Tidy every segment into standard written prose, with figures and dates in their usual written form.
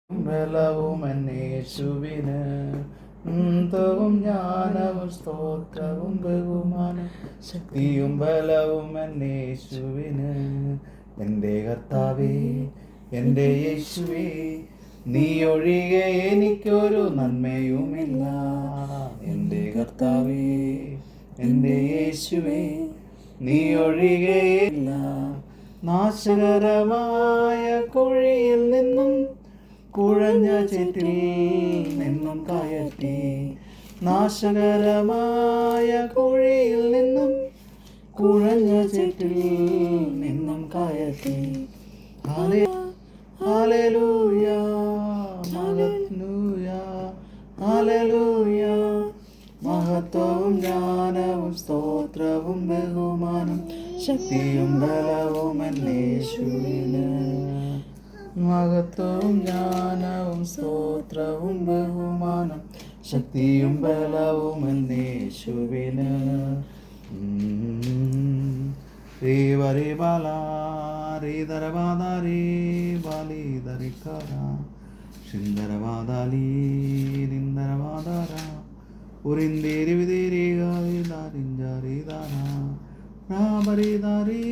ബലവും എന്നേശുവിന്, വും ജ്ഞാനവും സ്തോത്രവും ബഹുമാനം ശക്തിയും ബലവും എന്നേശുവിന്. എൻ്റെ കർത്താവേ, എൻ്റെ യേശുവേ, നീ ഒഴികെ എനിക്കൊരു നന്മയുമില്ല. എൻ്റെ കർത്താവേ, എൻ്റെ യേശുവേ, നീ ഒഴികെയില്ല. നാശകരമായ കുഴിയിൽ നിന്നും കുഴഞ്ഞ ചേറ്റിൽ നിന്നും കയറ്റി, നാശകരമായ കുഴിയിൽ നിന്നും കുഴഞ്ഞ ചേറ്റിൽ നിന്നും കയറ്റി. Hallelujah, hallelujah, hallelujah. മഹത്വവും ജ്ഞാനവും സ്തോത്രവും ബഹുമാനം ശക്തിയും ബലവും എന്നേശുവിന്. മഹത്വവും ജ്ഞാനവും സ്തോത്രവും ബഹുമാനം ശക്തിയും ബലവും എന്നേശുവിന്. റീ വരി ബാല റീ ദരവാദാരി ബാലി ദരിക്കര ശിന്ദരവാദാലി നിന്ദരവാദാര ഉരിന്തേരി വിതേരി ഗാരി ദാരിഞ്ചാരി ദാന രാബരി ദാരി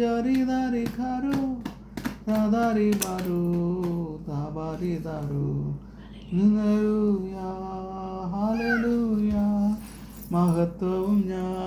ജാരി ദാരി ഖാരോ ദാരി ബാരു ദാബാരി ദാരു. Hallelujah, hallelujah. മഹത്വവും ഞാൻ